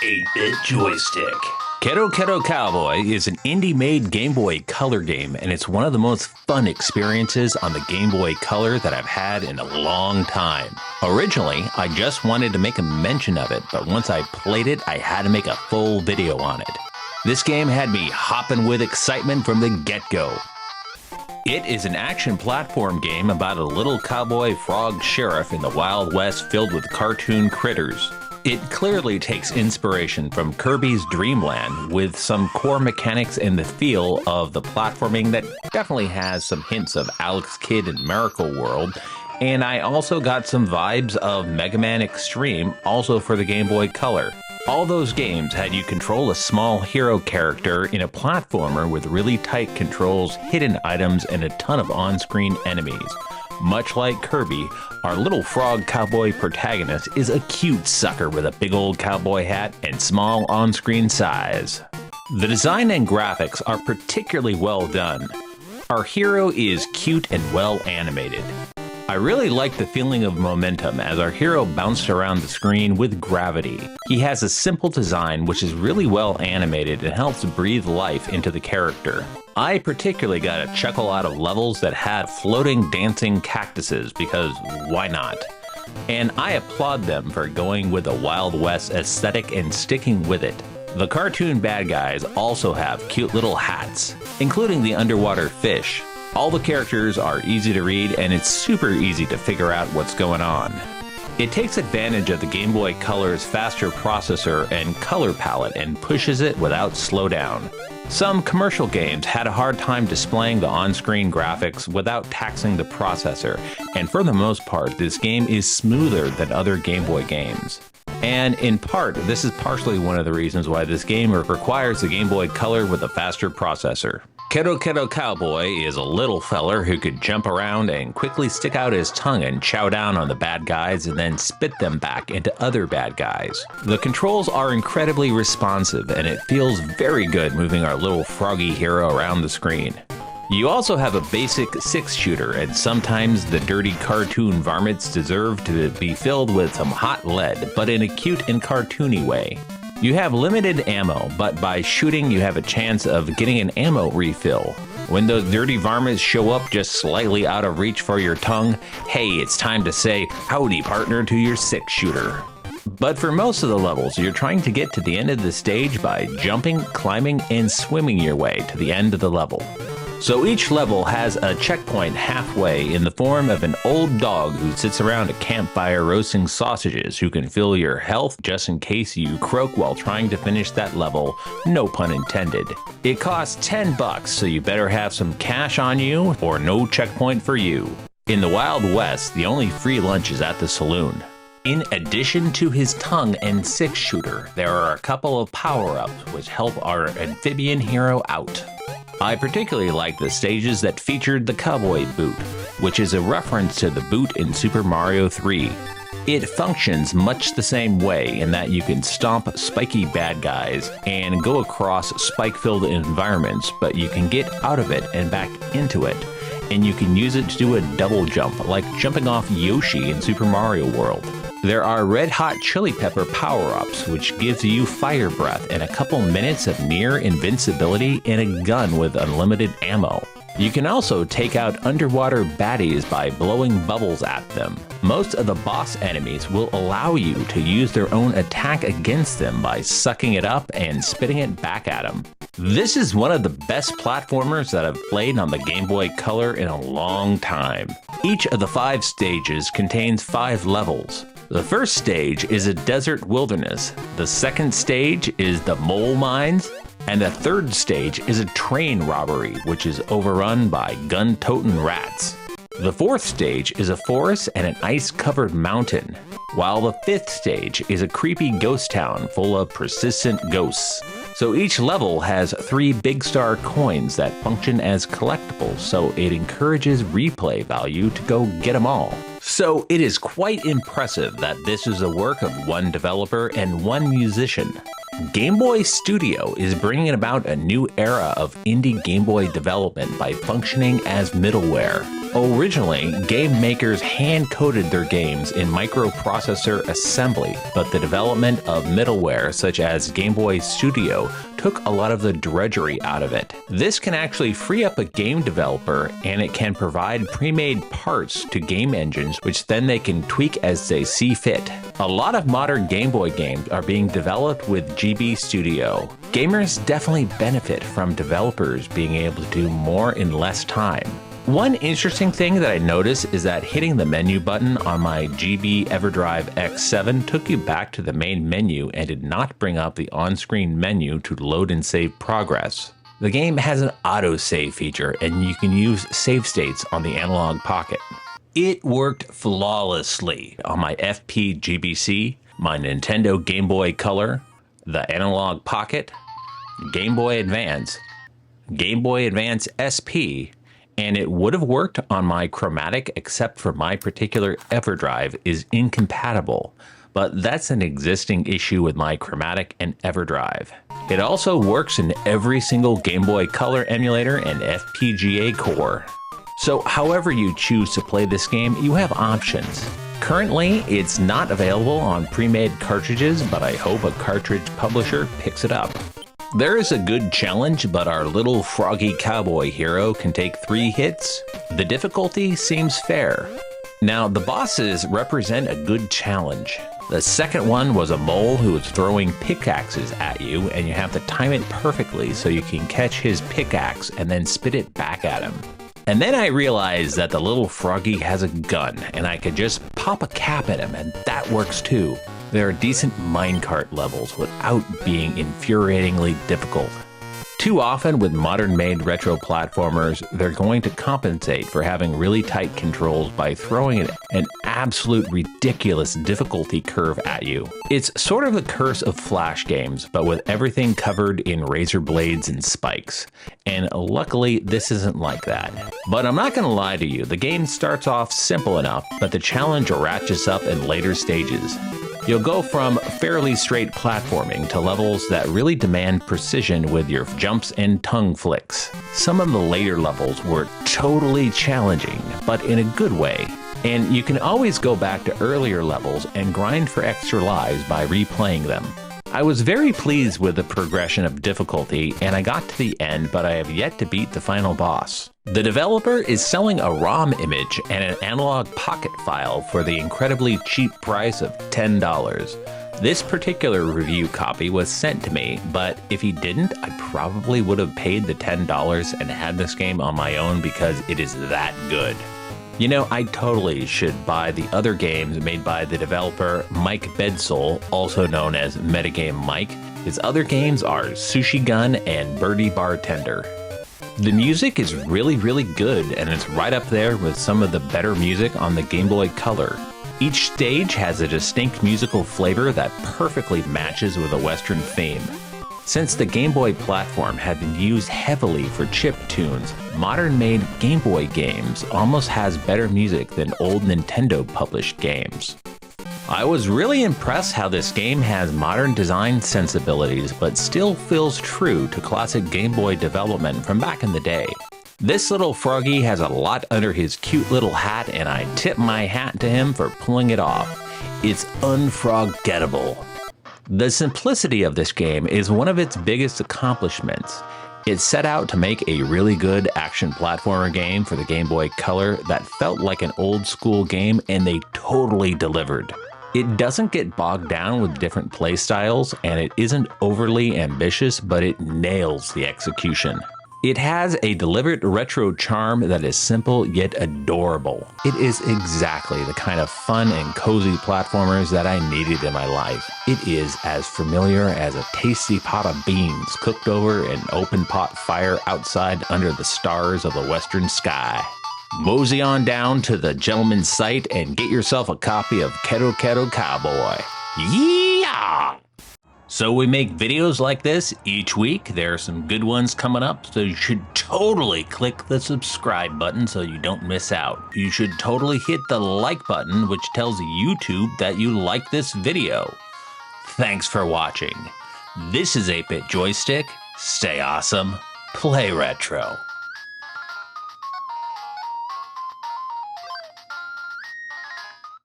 8-bit joystick. Kero Kero Cowboy is an indie-made Game Boy Color game, and it's one of the most fun experiences on the Game Boy Color that I've had in a long time. Originally, I just wanted to make a mention of it, but once I played it, I had to make a full video on it. This game had me hopping with excitement from the get-go. It is an action platform game about a little cowboy frog sheriff in the Wild West filled with cartoon critters. It clearly takes inspiration from Kirby's Dreamland, with some core mechanics and the feel of the platforming that definitely has some hints of Alex Kidd and Miracle World, and I also got some vibes of Mega Man Xtreme, also for the Game Boy Color. All those games had you control a small hero character in a platformer with really tight controls, hidden items, and a ton of on-screen enemies. Much like Kirby, our little frog cowboy protagonist is a cute sucker with a big old cowboy hat and small on-screen size. The design and graphics are particularly well done. Our hero is cute and well animated. I really like the feeling of momentum as our hero bounced around the screen with gravity. He has a simple design which is really well animated and helps breathe life into the character. I particularly got a chuckle out of levels that had floating dancing cactuses because why not? And I applaud them for going with the Wild West aesthetic and sticking with it. The cartoon bad guys also have cute little hats, including the underwater fish. All the characters are easy to read, and it's super easy to figure out what's going on. It takes advantage of the Game Boy Color's faster processor and color palette and pushes it without slowdown. Some commercial games had a hard time displaying the on-screen graphics without taxing the processor, and for the most part, this game is smoother than other Game Boy games. And in part, this is partially one of the reasons why this game requires the Game Boy Color with a faster processor. Kero Kero Cowboy is a little feller who could jump around and quickly stick out his tongue and chow down on the bad guys and then spit them back into other bad guys. The controls are incredibly responsive, and it feels very good moving our little froggy hero around the screen. You also have a basic 6-shooter, and sometimes the dirty cartoon varmints deserve to be filled with some hot lead, but in a cute and cartoony way. You have limited ammo, but by shooting you have a chance of getting an ammo refill. When those dirty varmints show up just slightly out of reach for your tongue, hey, it's time to say howdy partner to your 6-shooter. But for most of the levels, you're trying to get to the end of the stage by jumping, climbing, and swimming your way to the end of the level. So each level has a checkpoint halfway in the form of an old dog who sits around a campfire roasting sausages who can fill your health just in case you croak while trying to finish that level, no pun intended. It costs $10, so you better have some cash on you or no checkpoint for you. In the Wild West, the only free lunch is at the saloon. In addition to his tongue and 6-shooter, there are a couple of power-ups which help our amphibian hero out. I particularly like the stages that featured the cowboy boot, which is a reference to the boot in Super Mario 3. It functions much the same way in that you can stomp spiky bad guys and go across spike-filled environments, but you can get out of it and back into it, and you can use it to do a double jump, like jumping off Yoshi in Super Mario World. There are red hot chili pepper power-ups, which gives you fire breath and a couple minutes of near invincibility and a gun with unlimited ammo. You can also take out underwater baddies by blowing bubbles at them. Most of the boss enemies will allow you to use their own attack against them by sucking it up and spitting it back at them. This is one of the best platformers that I've played on the Game Boy Color in a long time. Each of the 5 stages contains 5 levels. The first stage is a desert wilderness, the second stage is the mole mines, and the third stage is a train robbery, which is overrun by gun-toting rats. The fourth stage is a forest and an ice-covered mountain, while the 5th stage is a creepy ghost town full of persistent ghosts. So each level has 3 big star coins that function as collectibles, so it encourages replay value to go get them all. So it is quite impressive that this is a work of one developer and one musician. Game Boy Studio is bringing about a new era of indie Game Boy development by functioning as middleware. Originally, game makers hand-coded their games in microprocessor assembly, but the development of middleware such as Game Boy Studio took a lot of the drudgery out of it. This can actually free up a game developer, and it can provide pre-made parts to game engines, which then they can tweak as they see fit. A lot of modern Game Boy games are being developed with GB Studio. Gamers definitely benefit from developers being able to do more in less time. One interesting thing that I noticed is that hitting the menu button on my GB EverDrive X7 took you back to the main menu and did not bring up the on-screen menu to load and save progress. The game has an auto-save feature, and you can use save states on the analog pocket. It worked flawlessly on my FP GBC, my Nintendo Game Boy Color, the Analog Pocket, Game Boy Advance, Game Boy Advance SP, and it would have worked on my Chromatic, except for my particular EverDrive is incompatible, but that's an existing issue with my Chromatic and EverDrive. It also works in every single Game Boy Color emulator and FPGA core. So however you choose to play this game, you have options. Currently, it's not available on pre-made cartridges, but I hope a cartridge publisher picks it up. There is a good challenge, but our little froggy cowboy hero can take 3 hits. The difficulty seems fair. Now, the bosses represent a good challenge. The second one was a mole who was throwing pickaxes at you, and you have to time it perfectly so you can catch his pickaxe and then spit it back at him. And then I realized that the little froggy has a gun, and I could just pop a cap at him, and that works too. There are decent minecart levels without being infuriatingly difficult. Too often with modern-made retro platformers, they're going to compensate for having really tight controls by throwing an absolute ridiculous difficulty curve at you. It's sort of the curse of Flash games, but with everything covered in razor blades and spikes. And luckily, this isn't like that. But I'm not gonna lie to you, the game starts off simple enough, but the challenge ratchets up in later stages. You'll go from fairly straight platforming to levels that really demand precision with your jumps and tongue flicks. Some of the later levels were totally challenging, but in a good way. And you can always go back to earlier levels and grind for extra lives by replaying them. I was very pleased with the progression of difficulty, and I got to the end, but I have yet to beat the final boss. The developer is selling a ROM image and an analog pocket file for the incredibly cheap price of $10. This particular review copy was sent to me, but if he didn't, I probably would have paid the $10 and had this game on my own because it is that good. You know, I totally should buy the other games made by the developer Mike Bedsole, also known as MetagameMike. His other games are Sushi Gun and Birdie Bartender. The music is really good, and it's right up there with some of the better music on the Game Boy Color. Each stage has a distinct musical flavor that perfectly matches with a Western theme. Since the Game Boy platform had been used heavily for chiptunes, modern-made Game Boy games almost has better music than old Nintendo published games. I was really impressed how this game has modern design sensibilities but still feels true to classic Game Boy development from back in the day. This little froggy has a lot under his cute little hat, and I tip my hat to him for pulling it off. It's un-frog-gettable. The simplicity of this game is one of its biggest accomplishments. It set out to make a really good action platformer game for the Game Boy Color that felt like an old school game, and they totally delivered. It doesn't get bogged down with different playstyles, and it isn't overly ambitious, but it nails the execution. It has a deliberate retro charm that is simple yet adorable. It is exactly the kind of fun and cozy platformers that I needed in my life. It is as familiar as a tasty pot of beans cooked over an open pot fire outside under the stars of the western sky. Mosey on down to the gentleman's site and get yourself a copy of Kero Kero Cowboy. Yeah! So we make videos like this each week. There are some good ones coming up, so you should totally click the subscribe button so you don't miss out. You should totally hit the like button, which tells YouTube that you like this video. Thanks for watching. This is 8-Bit Joystick. Stay awesome. Play retro.